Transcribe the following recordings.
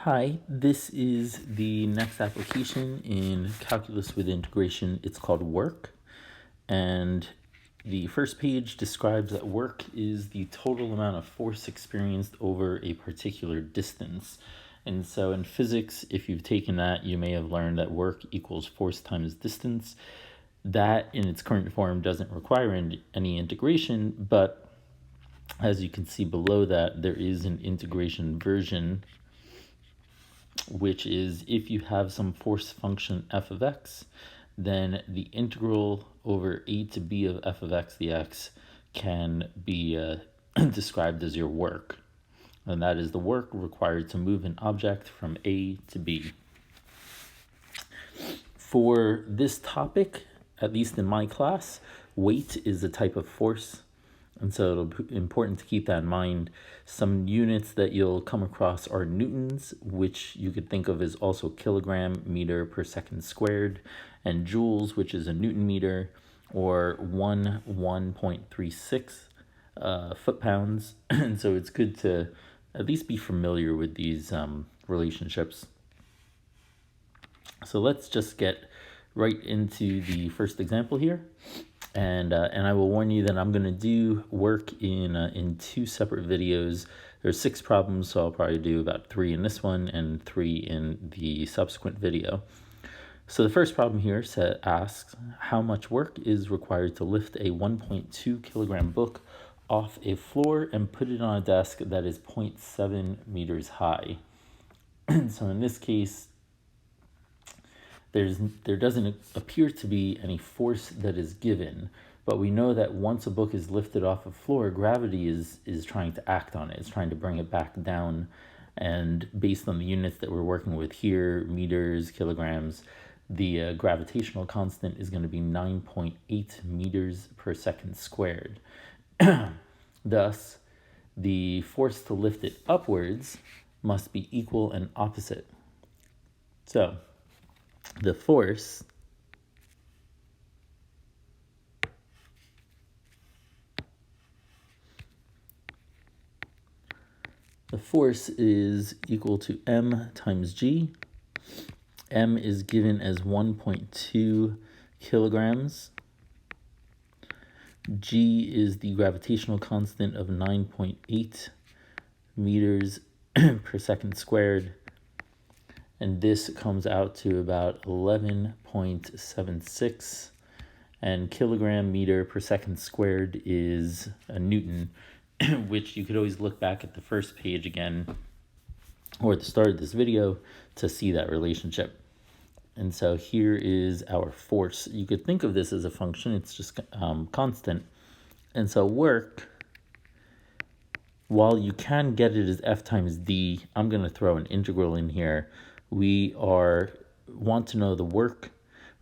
Hi, this is the next application in Calculus with Integration. It's called Work. And the first page describes that work is the total amount of force experienced over a particular distance. And so in physics, if you've taken that, you may have learned that work equals force times distance. That in its current form doesn't require any integration, but as you can see below that, there is an integration version, which is if you have some force function f of x, then the integral over a to b of f of x dx can be described as your work. And that is the work required to move an object from A to B. For this topic, at least in my class, weight is a type of force. And so it'll be important to keep that in mind. Some units that you'll come across are newtons, which you could think of as also kilogram meter per second squared, and joules, which is a newton meter, or 1.36 foot-pounds. And so it's good to at least be familiar with these relationships. So let's just get right into the first example here. And I will warn you that I'm going to do work in two separate videos. There's 6 problems, so I'll probably do about 3 in this one and 3 in the subsequent video. So the first problem here asks, how much work is required to lift a 1.2 kilogram book off a floor and put it on a desk that is 0.7 meters high? So in this case, there doesn't appear to be any force that is given, but we know that once a book is lifted off a floor, gravity is trying to act on it. It's trying to bring it back down, and based on the units that we're working with here, meters, kilograms, the gravitational constant is going to be 9.8 meters per second squared. Thus, the force to lift it upwards must be equal and opposite. So the force is equal to m times g. M is given as 1.2 kilograms. G is the gravitational constant of 9.8 meters per second squared. And this comes out to about 11.76. And kilogram meter per second squared is a newton, which you could always look back at the first page again, or at the start of this video, to see that relationship. And so here is our force. You could think of this as a function. It's just constant. And so work, while you can get it as F times D, I'm going to throw an integral in here. We want to know the work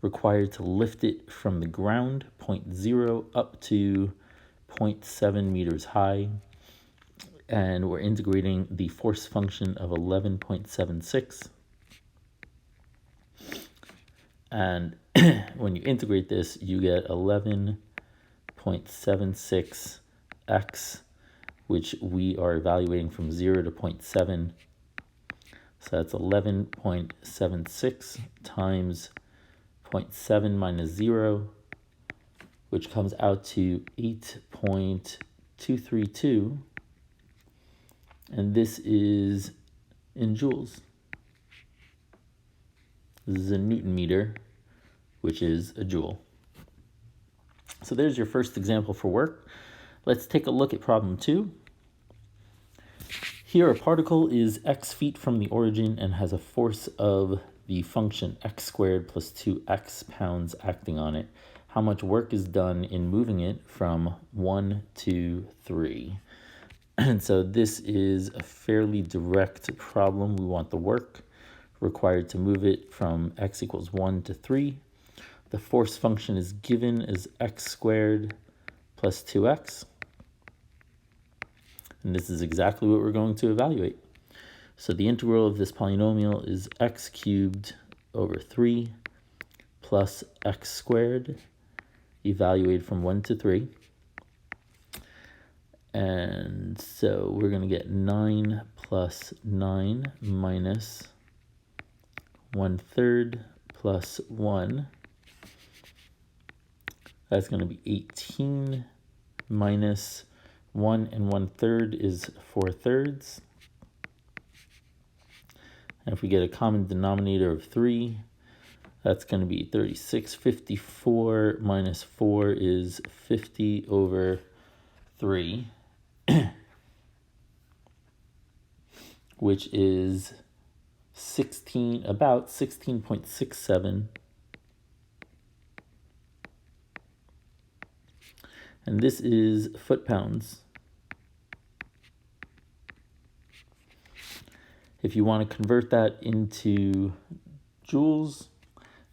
required to lift it from the ground, 0.0 up to 0.7 meters high. And we're integrating the force function of 11.76. And when you integrate this, you get 11.76x, which we are evaluating from 0 to 0.7. So that's 11.76 times 0.7 minus 0, which comes out to 8.232. And this is in joules. This is a newton meter, which is a joule. So there's your first example for work. Let's take a look at problem 2. Here, a particle is x feet from the origin and has a force of the function x squared plus 2x pounds acting on it. How much work is done in moving it from 1 to 3? And so this is a fairly direct problem. We want the work required to move it from x equals 1 to 3. The force function is given as x squared plus 2x. And this is exactly what we're going to evaluate. So the integral of this polynomial is x cubed over 3 plus x squared, evaluated from 1 to 3. And so we're going to get 9 plus 9 minus 1/3 plus 1. That's going to be 18 minus 1 and 1/3 is 4/3. And if we get a common denominator of 3, that's going to be 36. 54 minus 4 is 50 over 3, which is about 16.67. And this is foot-pounds. If you want to convert that into joules,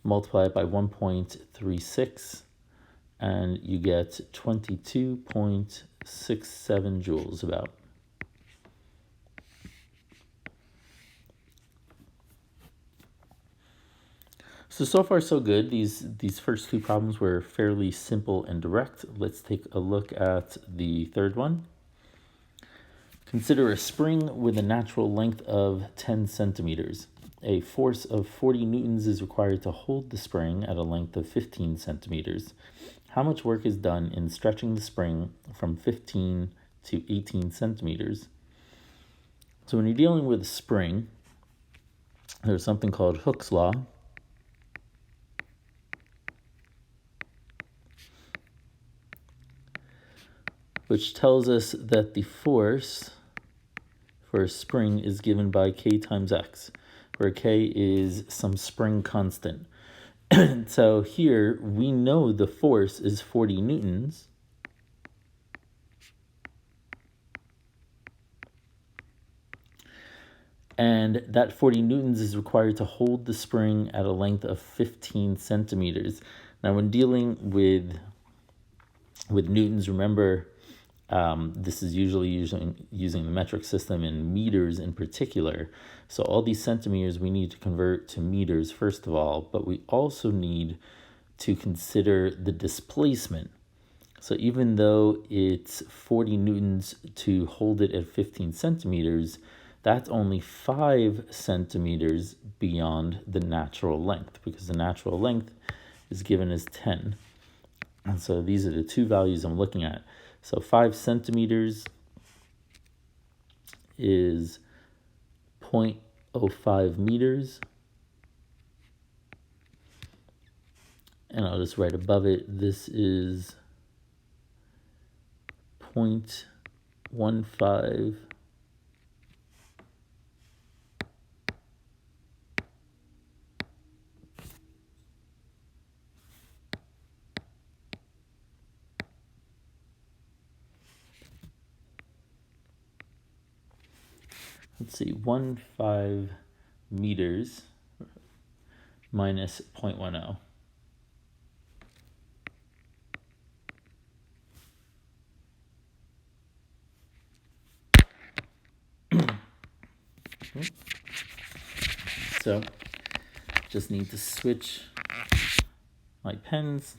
multiply it by 1.36, and you get 22.67 joules about. So far so good. These first two problems were fairly simple and direct. Let's take a look at the third one. Consider a spring with a natural length of 10 centimeters. A force of 40 newtons is required to hold the spring at a length of 15 centimeters. How much work is done in stretching the spring from 15 to 18 centimeters? So when you're dealing with a spring, there's something called Hooke's law, which tells us that the force for a spring is given by K times X, where K is some spring constant. So here we know the force is 40 newtons. And that 40 newtons is required to hold the spring at a length of 15 centimeters. Now, when dealing with newtons, remember, this is usually using the metric system in meters in particular. So all these centimeters we need to convert to meters first of all, but we also need to consider the displacement. So even though it's 40 newtons to hold it at 15 centimeters, that's only 5 centimeters beyond the natural length, because the natural length is given as 10. And so these are the two values I'm looking at. So 5 centimeters is 0.05 meters. And I'll just write above it, this is 0.15 . Let's see, 15 meters minus 0.10. So, just need to switch my pens.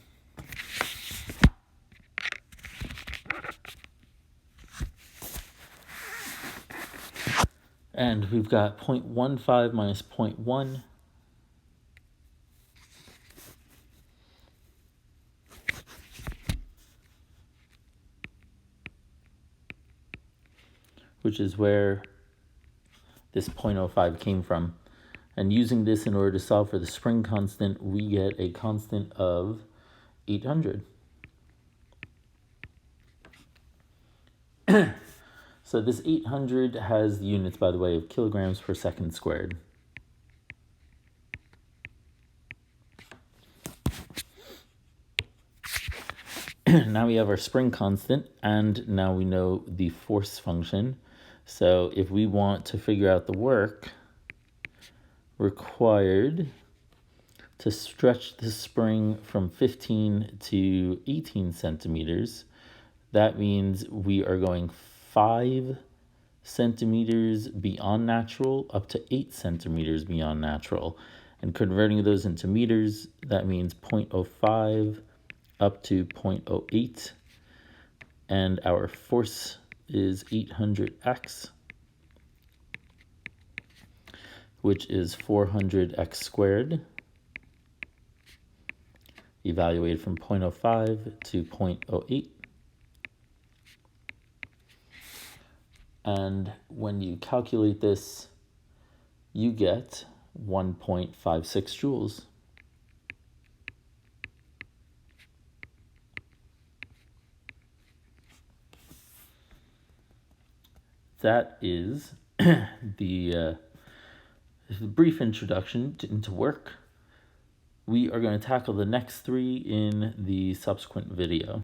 And we've got 0.15 minus 0.1. Which is where this 0.05 came from. And using this in order to solve for the spring constant, we get a constant of 800. So this 800 has the units, by the way, of kilograms per second squared. Now we have our spring constant, and now we know the force function. So if we want to figure out the work required to stretch the spring from 15 to 18 centimeters, that means we are going 5 centimeters beyond natural up to 8 centimeters beyond natural. And converting those into meters, that means 0.05 up to 0.08. And our force is 800x. which is 400x squared, evaluated from 0.05 to 0.08. And when you calculate this, you get 1.56 joules. That is the brief introduction into work. We are going to tackle the next three in the subsequent video.